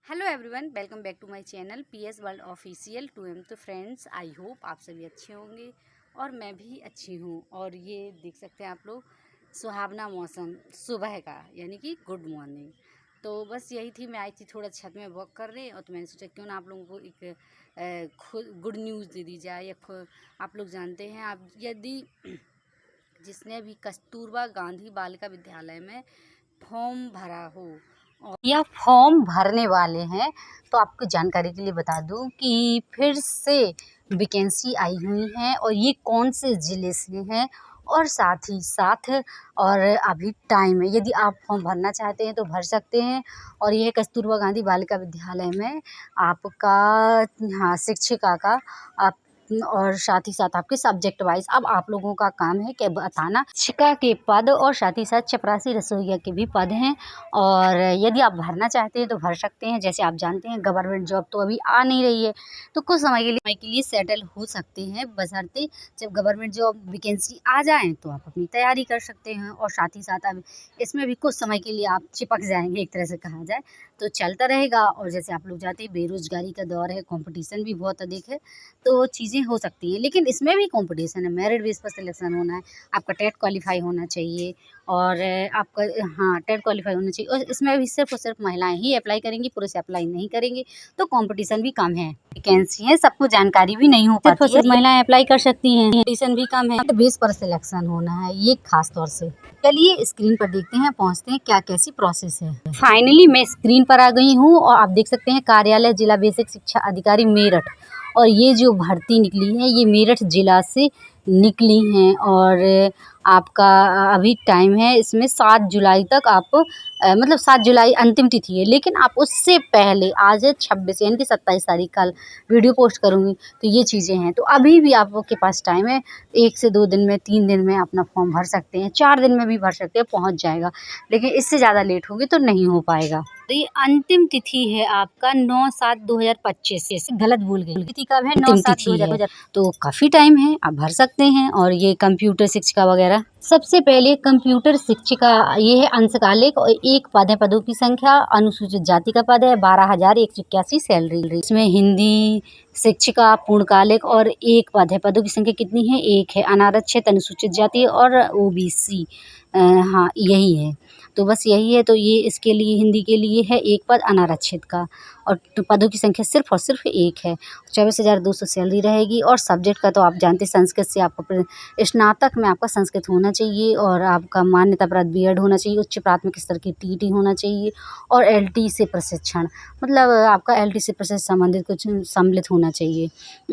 Hello everyone, welcome back to my channel PS world official 2M। तो friends, I hope आप सभी अच्छे होंगे और मैं भी अच्छी हूँ। और ये देख सकते हैं आप लोग, सुहावना मौसम सुबह का, यानी कि गुड मॉर्निंग। तो बस यही थी, मैं आई थी थोड़ा छत में वॉक करने, और तो मैंने सोचा क्यों ना आप लोगों को एक खुद गुड न्यूज़ दे दी जाए। या आप लोग जानते हैं, आप यदि जिसने भी कस्तूरबा गांधी बालिका विद्यालय में फॉर्म भरा हो या फॉर्म भरने वाले हैं, तो आपको जानकारी के लिए बता दूं कि फिर से वैकेंसी आई हुई है और ये कौन से ज़िले से हैं, और साथ ही साथ और अभी टाइम है, यदि आप फॉर्म भरना चाहते हैं तो भर सकते हैं। और ये कस्तूरबा गांधी बालिका विद्यालय में आपका, हाँ, शिक्षिका का आप, और साथ ही साथ आपके सब्जेक्ट वाइज अब आप लोगों का काम है कि बताना शिक्षिका के पद, और साथ ही साथ चपरासी रसोइया के भी पद हैं। और यदि आप भरना चाहते हैं तो भर सकते हैं। जैसे आप जानते हैं, गवर्नमेंट जॉब तो अभी आ नहीं रही है, तो कुछ समय के लिए सेटल हो सकते हैं, बशर्ते जब गवर्नमेंट जॉब वैकेंसी आ जाए तो आप अपनी तैयारी कर सकते हैं। और साथ ही साथ अब इसमें भी कुछ समय के लिए आप चिपक जाएंगे, एक तरह से कहा जाए तो चलता रहेगा। और जैसे आप लोग जानते हैं, बेरोजगारी का दौर है, कंपटीशन भी बहुत अधिक है, तो चीज़ें हो सकती हैं। लेकिन इसमें भी कंपटीशन है, मेरिट बेस पर सिलेक्शन होना है, आपका टेट क्वालिफाई होना चाहिए, और आपका, हाँ, टेट क्वालिफाई होना चाहिए। और इसमें भी सिर्फ और सिर्फ महिलाएं ही अप्लाई करेंगी, पुरुष अप्लाई नहीं करेंगे, तो कंपटीशन भी कम है। वैकेंसी है, सबको जानकारी भी नहीं हो पाती है, सिर्फ महिलाएं अप्लाई कर सकती हैं, कंपटीशन भी कम है, बेस पर सिलेक्शन होना है, ये खास तौर से। चलिए स्क्रीन पर देखते हैं, पहुंचते हैं क्या कैसी प्रोसेस है। फाइनली मैं स्क्रीन पर आ गई हूँ, और आप देख सकते हैं कार्यालय जिला बेसिक शिक्षा अधिकारी मेरठ। और ये जो भर्ती निकली है, ये मेरठ जिला से निकली हैं। और आपका अभी टाइम है इसमें 7 जुलाई तक आप, मतलब 7 जुलाई अंतिम तिथि है, लेकिन आप उससे पहले, आज है 26 यानी कि 27 तारीख, कल वीडियो पोस्ट करूँगी, तो ये चीज़ें हैं। तो अभी भी आपके पास टाइम है, 1 से 2 दिन में, 3 दिन में अपना फॉर्म भर सकते हैं, 4 दिन में भी भर सकते हैं, पहुँच जाएगा। लेकिन इससे ज़्यादा लेट होगी तो नहीं हो पाएगा। तो ये अंतिम तिथि है आपका 9/7/2025। गलत भूल गई, तिथि कब है? 9/7/2025। तो काफ़ी टाइम है, आप भर सकते हैं। और ये कंप्यूटर शिक्षिका वगैरह, सबसे पहले कंप्यूटर शिक्षिका, ये है अंशकालिक, और एक पद है, पदों की संख्या अनुसूचित जाति का पद है, 12,181 सैलरी। इसमें हिंदी शिक्षिका पूर्णकालिक, और एक पद है, पदों की संख्या कितनी है? एक है, अनारक्षित, अनुसूचित जाति और ओबीसी, हाँ यही है। तो बस यही है। तो ये इसके लिए, हिंदी के लिए है एक पद अनारक्षित का, और पदों की संख्या सिर्फ और सिर्फ एक है। 24,200 सैलरी रहेगी। और सब्जेक्ट का तो आप जानते हैं, संस्कृत से आपको स्नातक में आपका संस्कृत होना चाहिए, और आपका मान्यता प्राप्त बीएड होना चाहिए, उच्च प्राथमिक स्तर की टीटी होना चाहिए, और एलटी से प्रशिक्षण, मतलब आपका एलटी से प्रशिक्षण संबंधित कुछ सम्मिलित होना चाहिए।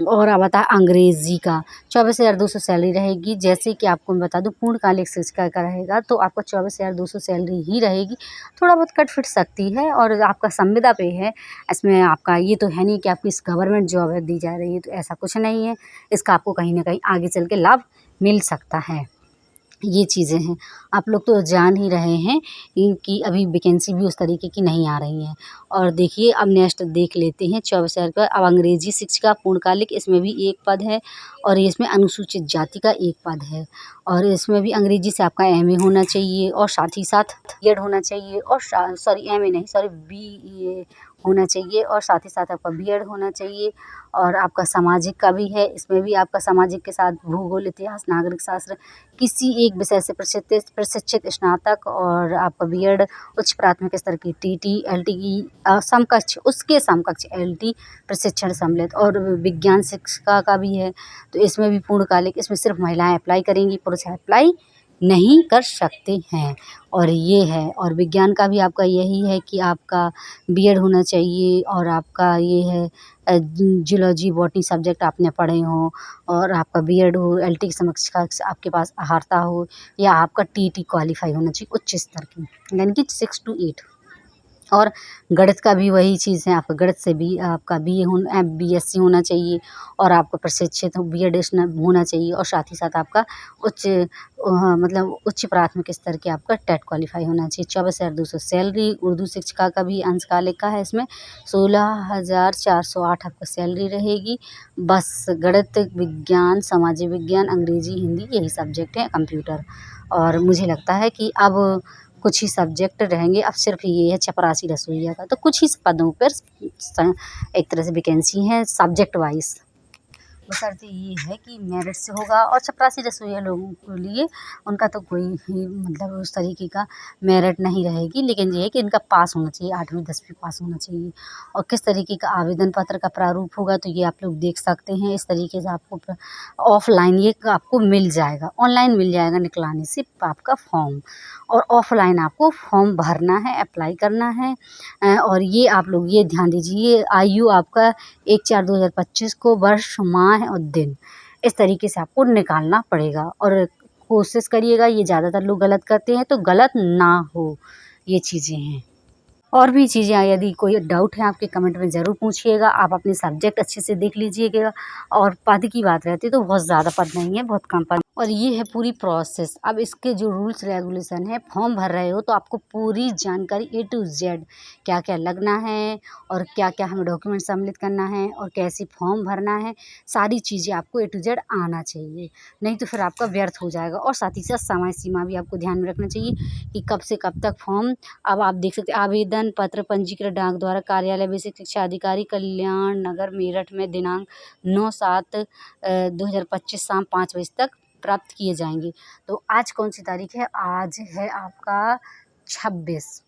और अब आता है अंग्रेजी का, 24,200 सैलरी रहेगी। जैसे कि आपको मैं बता दूं, पूर्णकालिक शिक्षिका का रहेगा तो आपका 24,200 सैलरी ही रहेगी, थोड़ा बहुत कट फिट सकती है। और आपका संविदा पे है, इसमें आपका ये तो है नहीं कि आपकी इस गवर्नमेंट जॉब है दी जा रही है, तो ऐसा कुछ नहीं है। इसका आपको कहीं ना कहीं आगे चल के लाभ मिल सकता है। ये चीज़ें हैं, आप लोग तो जान ही रहे हैं कि अभी वैकेंसी भी उस तरीके की नहीं आ रही हैं। और देखिए, अब नेक्स्ट देख लेते हैं 24,000 का। अब अंग्रेजी शिक्षिका पूर्णकालिक, इसमें भी एक पद है, और इसमें अनुसूचित जाति का एक पद है। और इसमें भी अंग्रेजी से आपका एमए होना चाहिए, और साथ ही साथ बीएड होना चाहिए, और सॉरी एमए नहीं, सॉरी बीए होना चाहिए, और साथ ही साथ आपका बीएड होना चाहिए। और आपका सामाजिक का भी है, इसमें भी आपका सामाजिक के साथ भूगोल, इतिहास, नागरिक शास्त्र, किसी एक विषय से प्रशिक्षित स्नातक, और आपका बीएड, उच्च प्राथमिक स्तर की टीटी, एलटी की समकक्ष, उसके समकक्ष एलटी प्रशिक्षण सम्मिलित। और विज्ञान शिक्षिका का भी है, तो इसमें भी पूर्णकालिक, इसमें सिर्फ महिलाएं अप्लाई करेंगी, पुरुष अप्लाई नहीं कर सकते हैं। और ये है। और विज्ञान का भी आपका यही है कि आपका बीएड होना चाहिए, और आपका ये है जूलॉजी बॉटनी सब्जेक्ट आपने पढ़े हों, और आपका बीएड हो, एलटी की समकक्ष का आपके पास अहार्ता हो, या आपका टीटी क्वालिफाई होना चाहिए उच्च स्तर की, यानी कि 6 to 8। और गणित का भी वही चीज़ है, आपका गणित से भी आपका बीएससी होना चाहिए, और आपका प्रशिक्षित बीएड होना चाहिए, और साथ ही साथ आपका उच्च, मतलब उच्च प्राथमिक स्तर के आपका टेट क्वालिफाई होना चाहिए। 24,200 सैलरी। उर्दू शिक्षिका का भी अंशकालिक का है, इसमें 16,408 आपका सैलरी रहेगी। बस गणित, विज्ञान, सामाजिक विज्ञान, अंग्रेजी, हिंदी, यही सब्जेक्ट हैं, कंप्यूटर। और मुझे लगता है कि अब कुछ ही सब्जेक्ट रहेंगे। अब सिर्फ ये है चपरासी रसोइया का, तो कुछ ही पदों पर एक तरह से वैकेंसी है सब्जेक्ट वाइज। बशर्ते ये है कि मेरिट से होगा। और चपरासी रसोइया लोगों के लिए उनका तो कोई ही मतलब उस तरीके का मेरिट नहीं रहेगी, लेकिन ये है कि इनका पास होना चाहिए, 8वीं 10वीं पास होना चाहिए। और किस तरीके का आवेदन पत्र का प्रारूप होगा तो ये आप लोग देख सकते हैं। इस तरीके से आपको ऑफलाइन ये आपको मिल जाएगा, ऑनलाइन मिल जाएगा निकलाने से आपका फॉर्म, और ऑफलाइन आपको फॉर्म भरना है, अप्लाई करना है। और ये आप लोग ये ध्यान दीजिए, आयु आपका 1/4/2025 को वर्ष, माह और दिन इस तरीके से आपको निकालना पड़ेगा। और कोशिश करिएगा, ये ज़्यादातर लोग गलत करते हैं तो गलत ना हो, ये चीज़ें हैं। और भी चीज़ें यदि कोई डाउट है आपके कमेंट में ज़रूर पूछिएगा। आप अपने सब्जेक्ट अच्छे से देख लीजिएगा। और पद की बात रहती है तो बहुत ज़्यादा पद नहीं है, बहुत कम पद। और ये है पूरी प्रोसेस। अब इसके जो रूल्स रेगुलेशन है, फॉर्म भर रहे हो तो आपको पूरी जानकारी A to Z क्या क्या लगना है और क्या क्या हमें डॉक्यूमेंट सबमिट करना है और कैसे फॉर्म भरना है, सारी चीज़ें आपको A to Z आना चाहिए, नहीं तो फिर आपका व्यर्थ हो जाएगा। और साथ ही साथ समय सीमा भी आपको ध्यान में रखना चाहिए कि कब से कब तक फॉर्म। अब आप देख सकते हैं, आवेदन पत्र पंजीकृत डाक द्वारा कार्यालय बेसिक शिक्षा अधिकारी कल्याण नगर मेरठ में दिनांक 9/7/2025 शाम 5 बजे तक प्राप्त किए जाएंगे। तो आज कौन सी तारीख है? आज है आपका 26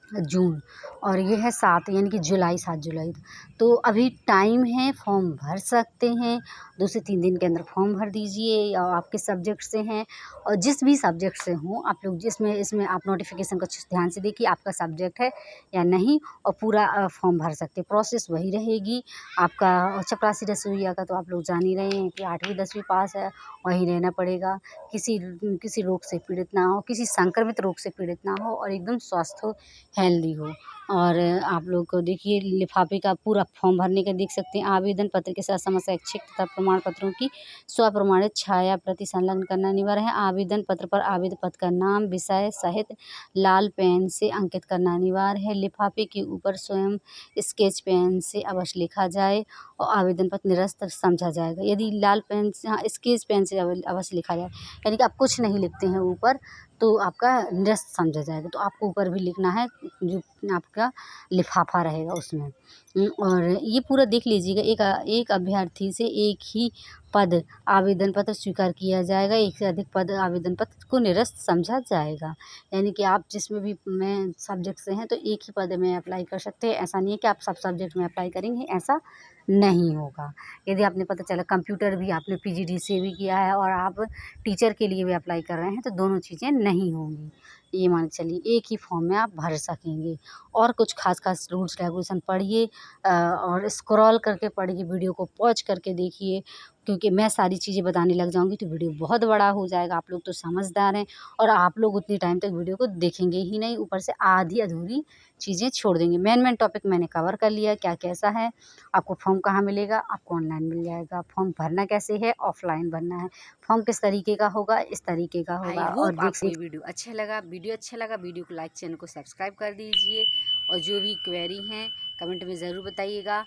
जून और ये है 7 यानी कि जुलाई, 7 जुलाई। तो अभी टाइम है, फॉर्म भर सकते हैं। 2 से 3 दिन के अंदर फॉर्म भर दीजिए। या आपके सब्जेक्ट से हैं और जिस भी सब्जेक्ट से हों आप लोग, जिसमें इसमें आप नोटिफिकेशन को ध्यान से देखिए आपका सब्जेक्ट है या नहीं, और पूरा फॉर्म भर सकते हैं। प्रोसेस वही रहेगी आपका। चपरासी रसोइया का तो आप लोग जान ही रहे हैं कि 8वीं 10वीं पास है, वहीं रहना पड़ेगा। किसी रोग से पीड़ित ना हो, किसी संक्रमित रोग से पीड़ित ना हो और एकदम स्वस्थ हो, हेल्दी हो। और आप लोग को देखिए लिफाफे का पूरा फॉर्म भरने का देख सकते हैं। आवेदन पत्र के साथ समस्त शैक्षिक तथा प्रमाण पत्रों की स्वप्रमाणित छाया प्रति संलग्न करना अनिवार्य है। आवेदन पत्र पर आवेदन पत्र का नाम, विषय सहित लाल पेन से अंकित करना अनिवार्य है। लिफाफे के ऊपर स्वयं स्केच पेन से अवश्य लिखा जाए और आवेदन पत्र निरस्त समझा जाएगा। यदि लाल पेन से, हाँ, स्केच पेन से अवश्य लिखा जाए, यानी कि आप कुछ नहीं लिखते हैं ऊपर तो आपका निरस्त समझा जाएगा। तो आपको ऊपर भी लिखना है जो आपका लिफाफा रहेगा उसमें। और ये पूरा देख लीजिएगा। एक अभ्यर्थी से एक ही पद आवेदन पत्र स्वीकार किया जाएगा। एक से अधिक पद आवेदन पत्र को निरस्त समझा जाएगा। यानी कि आप जिसमें भी में सब्जेक्ट से हैं तो एक ही पद में अप्लाई कर सकते हैं। ऐसा नहीं है कि आप सब सब्जेक्ट में अप्लाई करेंगे, ऐसा नहीं होगा। यदि आपने पता चला कंप्यूटर भी आपने PGD से भी किया है और आप टीचर के लिए भी अप्लाई कर रहे हैं तो दोनों चीज़ें नहीं होंगी। ये मान के चलिए एक ही फॉर्म में आप भर सकेंगे। और कुछ खास रूल्स रेगुलेशन पढ़िए और स्क्रॉल करके पढ़िए, वीडियो को पॉज करके देखिए, क्योंकि मैं सारी चीज़ें बताने लग जाऊंगी तो वीडियो बहुत बड़ा हो जाएगा। आप लोग तो समझदार हैं और आप लोग उतनी टाइम तक वीडियो को देखेंगे ही नहीं, ऊपर से आधी अधूरी चीज़ें छोड़ देंगे। मेन टॉपिक मैंने कवर कर लिया, क्या कैसा है, आपको फॉर्म कहाँ मिलेगा, आपको ऑनलाइन मिल जाएगा। फॉर्म भरना कैसे है, ऑफलाइन भरना है। फॉर्म किस तरीके का होगा, इस तरीके का आई होगा। और होप देख आपको ये सकते वीडियो अच्छा लगा, वीडियो को लाइक, चैनल को सब्सक्राइब कर दीजिए और जो भी क्वेरी हैं कमेंट में ज़रूर बताइएगा।